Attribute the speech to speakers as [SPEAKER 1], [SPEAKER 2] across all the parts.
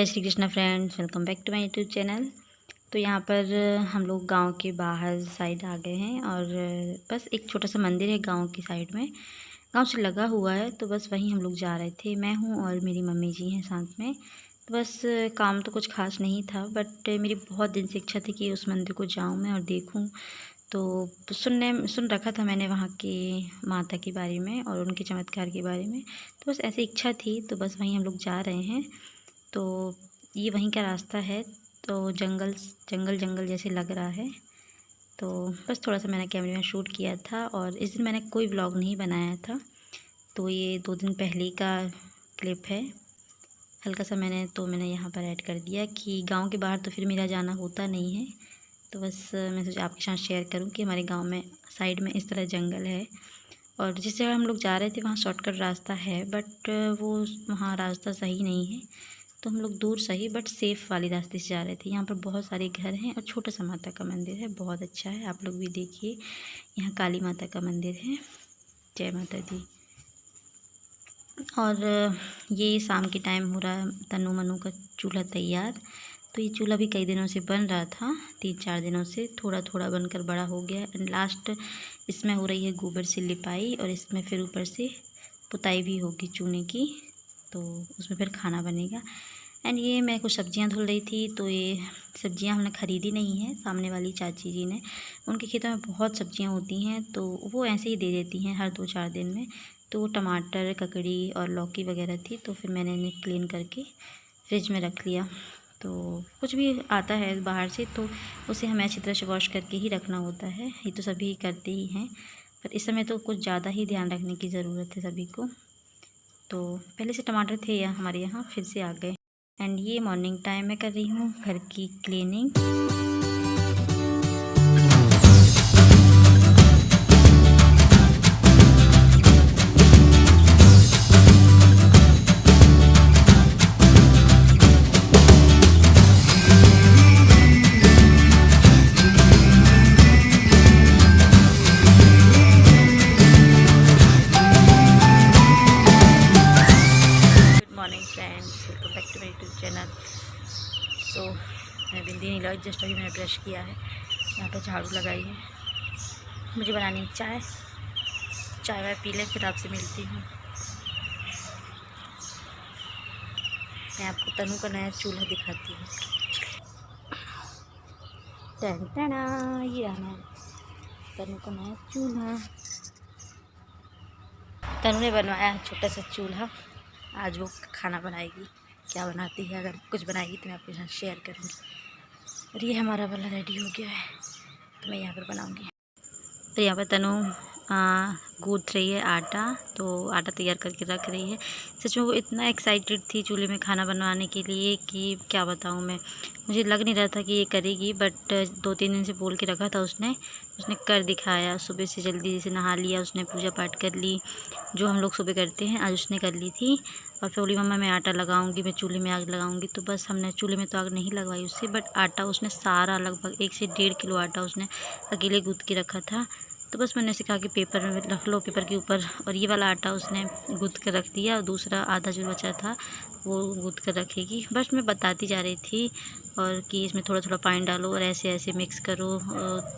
[SPEAKER 1] जय Shri Krishna friends, welcome back to my YouTube channel. तो यहाँ पर हम लोग गांव के बाहर साइड आ गए हैं और बस एक छोटा सा मंदिर है गांव की साइड में, गांव से लगा हुआ है। तो बस वहीं हम लोग जा रहे थे, मैं हूँ और मेरी मम्मी जी हैं साथ में। तो बस काम तो कुछ खास नहीं था, बट मेरी बहुत दिन से इच्छा थी कि उस मंदिर को जाऊँ मैं और देखूँ। तो सुन रखा था मैंने वहाँ की माता के बारे में और उनके चमत्कार के बारे में। तो बस ऐसी इच्छा थी, तो बस वहीं हम लोग जा रहे हैं। तो ये वहीं का रास्ता है, तो जंगल जंगल जंगल जैसे लग रहा है। तो बस थोड़ा सा मैंने कैमरे में शूट किया था और इस दिन मैंने कोई व्लॉग नहीं बनाया था। तो ये 2 दिन पहले का क्लिप है, हल्का सा मैंने यहाँ पर ऐड कर दिया कि गांव के बाहर तो फिर मेरा जाना होता नहीं है। तो बस मैं सोचा आपके साथ शेयर करूँ कि हमारे गांव में साइड में इस तरह जंगल है और जिस जगह हम लोग जा रहे थे वहाँ शॉर्टकट रास्ता है, बट वो वहाँ रास्ता सही नहीं है। तो हम लोग दूर सही बट सेफ़ वाली रास्ते से जा रहे थे। यहाँ पर बहुत सारे घर हैं और छोटा सा माता का मंदिर है, बहुत अच्छा है, आप लोग भी देखिए। यहाँ काली माता का मंदिर है। जय माता दी। और ये शाम के टाइम हो रहा है तनु मनु का चूल्हा तैयार। तो ये चूल्हा भी कई दिनों से बन रहा था, 3-4 दिनों से, थोड़ा थोड़ा बनकर बड़ा हो गया एंड लास्ट इसमें हो रही है गोबर से लिपाई और इसमें फिर ऊपर से पुताई भी होगी चूने की। तो उसमें फिर खाना बनेगा। एंड ये मैं कुछ सब्जियां धुल रही थी, तो ये सब्जियां हमने ख़रीदी नहीं है, सामने वाली चाची जी ने, उनके खेतों में बहुत सब्जियां होती हैं तो वो ऐसे ही दे देती हैं हर 2-4 दिन में। तो टमाटर, ककड़ी और लौकी वगैरह थी, तो फिर मैंने इन्हें क्लीन करके फ्रिज में रख लिया। तो कुछ भी आता है बाहर से तो उसे हमें अच्छी तरह से वॉश करके ही रखना होता है, ये तो सभी करते ही हैं, पर इस समय तो कुछ ज़्यादा ही ध्यान रखने की ज़रूरत है सभी को। तो पहले से टमाटर थे यहाँ हमारे यहाँ, फिर से आ गए। एंड ये मॉर्निंग टाइम में कर रही हूँ घर की क्लीनिंग। चैनल तो मैं बिंदी नहीं लगाई, जस्ट अभी मैंने ब्रश किया है, यहाँ पे झाड़ू लगाई है। मुझे बनानी है चाय वाय पी लें, फिर आपसे मिलती हूँ। मैं आपको तनु का नया चूल्हा दिखाती हूँ। ये रहा तनु का नया चूल्हा। तनु ने बनवाया है छोटा सा चूल्हा, आज वो खाना बनाएगी। क्या बनाती है, अगर कुछ बनाएगी तो मैं आपके साथ शेयर करूँगी। और ये हमारा वाला रेडी हो गया है, तो मैं यहाँ पर बनाऊँगी। तो यहाँ पर तनु गूँथ रही है आटा, तो आटा तैयार करके रख रही है। सच में वो इतना एक्साइटेड थी चूल्हे में खाना बनवाने के लिए कि क्या बताऊँ मैं, मुझे लग नहीं रहा था कि ये करेगी, बट 2-3 दिन से बोल के रखा था उसने कर दिखाया। सुबह से जल्दी से नहा लिया उसने, पूजा पाठ कर ली, जो हम लोग सुबह करते हैं, आज उसने कर ली थी। और फिर बोली मम्मा मैं आटा लगाऊंगी, मैं चूल्हे में आग लगाऊंगी। तो बस हमने चूल्हे में तो आग नहीं लगवाई उससे, बट आटा उसने सारा लगभग 1 से 1.5 किलो आटा उसने अकेले गूँथ के रखा था। तो बस मैंने उसे कहा कि पेपर में रख लो, पेपर के ऊपर। और ये वाला आटा उसने गूँथ कर रख दिया और दूसरा आधा जो बचा था वो गूँथ कर रखेगी। बस मैं बताती जा रही थी और कि इसमें थोड़ा थोड़ा पानी डालो और ऐसे ऐसे मिक्स करो।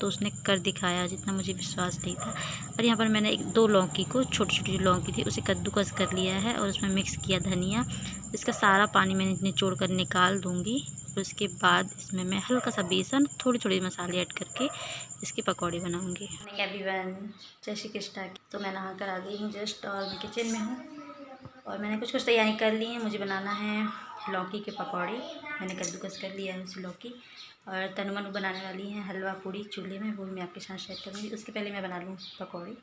[SPEAKER 1] तो उसने कर दिखाया, जितना मुझे विश्वास नहीं था। और यहाँ पर मैंने 2 लौकी को, छोटी छोटी जो लौकी थी, उसे कद्दूकस कर लिया है और उसमें मिक्स किया धनिया। इसका सारा पानी मैंने निचोड़ कर निकाल दूँगी। और उसके बाद इसमें मैं हल्का सा बेसन, थोड़ी थोड़ी मसाले ऐड करके इसके पकौड़े बनाऊँगी। एवरीवन, जय श्री कृष्णा। तो मैं नहा कर आ गई हूँ जस्ट, और मैं किचन में हूँ और मैंने कुछ तैयारी कर ली है। मुझे बनाना है लौकी के पकौड़े, मैंने कद्दूकस कर लिया है उस लौकी। और तनु मनु बनाने वाली हैं हलवा पूड़ी चूल्हे में, वो मैं आपके साथ शेयर करूँगी। उसके पहले मैं बना लूँ पकौड़े।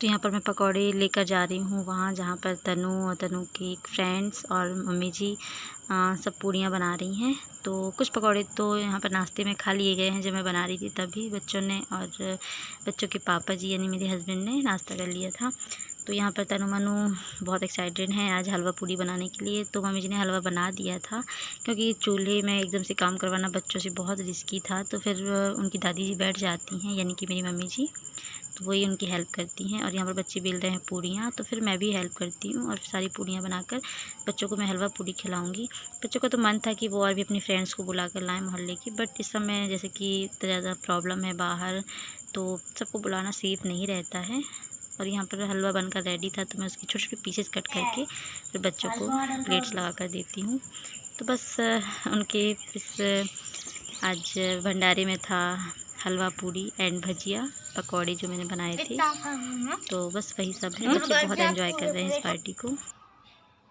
[SPEAKER 1] तो यहाँ पर मैं पकौड़े लेकर जा रही हूँ वहाँ जहाँ पर तनु और तनु की फ्रेंड्स और मम्मी जी सब पूड़ियाँ बना रही हैं। तो कुछ पकौड़े तो यहाँ पर नाश्ते में खा लिए गए हैं जब मैं बना रही थी, तभी बच्चों ने और बच्चों के पापा जी यानी मेरे हस्बैंड ने नाश्ता कर लिया था। तो यहाँ पर तनु मनु बहुत एक्साइटेड हैं आज हलवा पूड़ी बनाने के लिए। तो मम्मी जी ने हलवा बना दिया था क्योंकि चूल्हे में एकदम से काम करवाना बच्चों से बहुत रिस्की था। तो फिर उनकी दादी जी बैठ जाती हैं यानी कि मेरी मम्मी जी, तो वही उनकी हेल्प करती हैं। और यहाँ पर बच्चे बेल रहे हैं पूड़ियाँ, तो फिर मैं भी हेल्प करती हूँ और सारी पूड़ियाँ बनाकर बच्चों को मैं हलवा पूड़ी खिलाऊँगी। बच्चों का तो मन था कि वो और भी अपनी फ्रेंड्स को बुला कर लाएँ मोहल्ले की, बट इस समय जैसे कि इतना ज़्यादा प्रॉब्लम है बाहर, तो सबको बुलाना सेफ़ नहीं रहता है। और यहाँ पर हलवा बनकर रेडी था, तो मैं उसकी छोटे छोटे पीसेस कट करके फिर बच्चों को प्लेट्स लगा कर देती हूँ। तो बस उनके इस आज भंडारे में था हलवा पूड़ी एंड भजिया पकौड़े जो मैंने बनाए थे। तो बस वही सब है। बच्चे बहुत एंजॉय कर रहे हैं इस पार्टी को।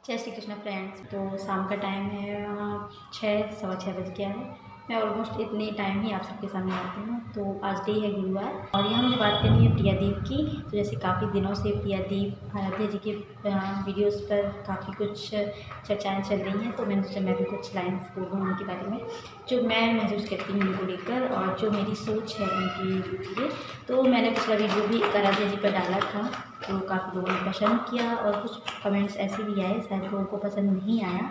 [SPEAKER 1] जय श्री कृष्ण फ्रेंड्स। तो शाम का टाइम है, 6 सवा 6 बज गया है। मैं ऑलमोस्ट इतने टाइम ही आप सबके सामने आती हूँ। तो आज डे है गुरुवार और यहाँ मुझे बात करनी है प्रियादीप की। तो जैसे काफ़ी दिनों से प्रियादीप आराध्या जी के वीडियोस पर काफ़ी कुछ चर्चाएं चल रही हैं, तो मैंने सोचा मैं भी कुछ लाइन्स बोलूँ उनके बारे में, जो मैं महसूस करती हूँ उनको लेकर और जो मेरी सोच है उनकी लिए। तो मैंने पिछला वीडियो भी आराध्या जी पर डाला था, तो काफ़ी लोगों ने पसंद किया और कुछ कमेंट्स ऐसे भी आए, शायद लोगों को पसंद नहीं आया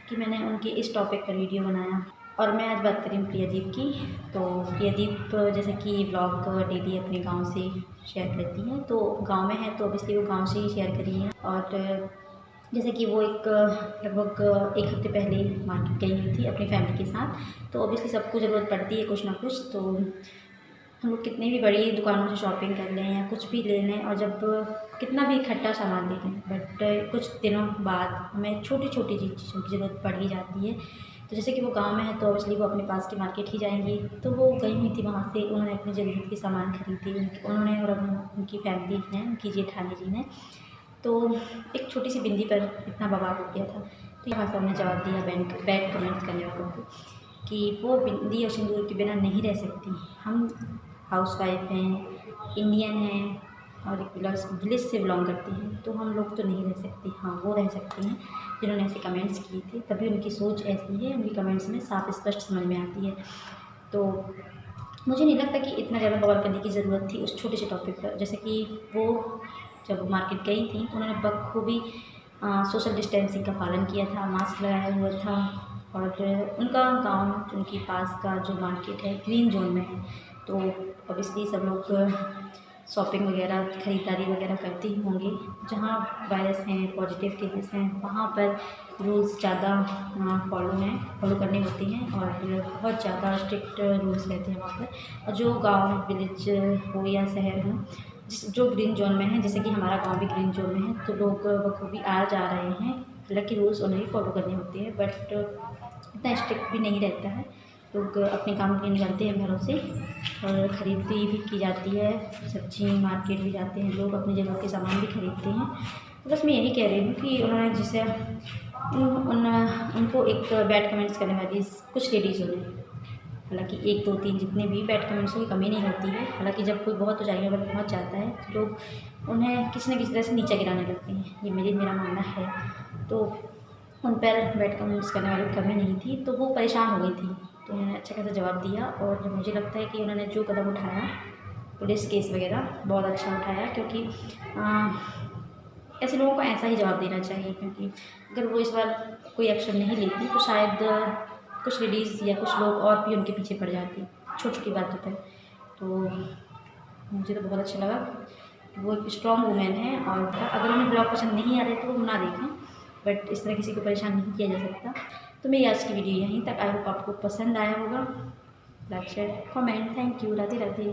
[SPEAKER 1] कि मैंने उनके इस टॉपिक पर वीडियो बनाया। और मैं आज बात करी प्रियादीप की। तो प्रियादीप जैसे कि ब्लॉग डेली अपने गांव से शेयर करती हैं, तो गांव में है तो ऑब्वियसली वो गांव से ही शेयर कर रही हैं। और जैसे कि वो लगभग 1 हफ्ते पहले मार्केट गई हुई थी अपनी फैमिली के साथ। तो ऑब्वियसली सबको ज़रूरत पड़ती है कुछ ना कुछ, तो हम लोग कितनी भी बड़ी दुकानों से शॉपिंग कर लें या कुछ भी ले लें और जब कितना भी इकट्ठा सामान ले लें, बट कुछ दिनों बाद हमें छोटी छोटी चीज़ों की ज़रूरत पड़ ही जाती है। तो जैसे कि वो गांव में है तो ऑब्वियसली वो अपने पास की मार्केट ही जाएंगी। तो वो गई हुई थी वहाँ से, उन्होंने अपनी ज़रूरत के सामान खरीदे उन्होंने और उनकी फैमिली ने, उनकी जेठानी जी ने। तो एक छोटी सी बिंदी पर इतना बवाल हो गया था। तो यहाँ से उन्होंने जवाब दिया बैड कमेंट्स करने वालों को कि वो बिंदी और सिंदूर के बिना नहीं रह सकती। हम हाउसवाइफ हैं, इंडियन हैं और एक विलेज से बिलोंग करती हैं, तो हम लोग तो नहीं रह सकती। हाँ, वो रह सकती हैं जिन्होंने ऐसे कमेंट्स किए थे, तभी उनकी सोच ऐसी है, उनकी कमेंट्स में साफ स्पष्ट समझ में आती है। तो मुझे नहीं लगता कि इतना ज़्यादा बवाल करने की ज़रूरत थी उस छोटे से टॉपिक पर। जैसे कि वो जब मार्केट गई थी उन्होंने बखूबी सोशल डिस्टेंसिंग का पालन किया था, मास्क लगाया हुआ था। और उनका गांव, उनके पास का जो मार्केट है ग्रीन जोन में है, तो ऑब्वियसली सब लोग शॉपिंग वगैरह ख़रीदारी वगैरह करते ही होंगे। जहाँ वायरस हैं, पॉजिटिव केसेस हैं, वहाँ पर रूल्स ज़्यादा फॉलो करने होते हैं और बहुत ज़्यादा स्ट्रिक्ट रूल्स रहते हैं वहाँ पर। और जो गांव, विलेज हो या शहर हो, जो ग्रीन जोन में है, जैसे कि हमारा गांव भी ग्रीन जोन में है, तो लोग बखूबी आ जा रहे हैं। हालांकि रूल्स उन्हें ही फॉलो करने होते हैं, बट इतना स्ट्रिक्ट भी नहीं रहता है। लोग अपने काम के लिए निकलते हैं घरों से और ख़रीदी भी की जाती है, सब्जी मार्केट भी जाते हैं लोग, अपनी जगह के सामान भी खरीदते हैं। तो बस मैं यही कह रही हूँ कि उन्होंने जिसे उनको एक बैड कमेंट्स करने वाली कुछ लेडीज़ों ने, हालांकि 1 2 3 जितने भी बैड कमेंट्स की कमी नहीं होती है, हालांकि जब कोई बहुत ऊंचाइयों पर पहुँच जाता है तो लोग उन्हें किसी न किसी तरह से नीचे गिराने लगते हैं, ये मेरा मानना है। तो उन पर बैड कमेंट्स करने वाली कमी नहीं थी, तो वो परेशान हो गई थी, तो उन्होंने अच्छा खासा जवाब दिया। और मुझे लगता है कि उन्होंने जो कदम उठाया, पुलिस केस वगैरह, बहुत अच्छा उठाया, क्योंकि ऐसे लोगों को ऐसा ही जवाब देना चाहिए। क्योंकि अगर वो इस बार कोई एक्शन नहीं लेती तो शायद कुछ लेडीज़ या कुछ लोग और भी उनके पीछे पड़ जाती छोटी छोटी बातों पर। तो मुझे तो बहुत अच्छा लगा, वो एक स्ट्रॉन्ग वुमेन है। और अगर उन्हें ब्लॉग पसंद नहीं आ रहे तो वो ना देखें, बट इस तरह किसी को परेशान नहीं किया जा सकता। तो मेरी आज की वीडियो यहीं तक। आई होप आपको पसंद आया होगा। Like, share, comment. Thank you. Radhe Radhe.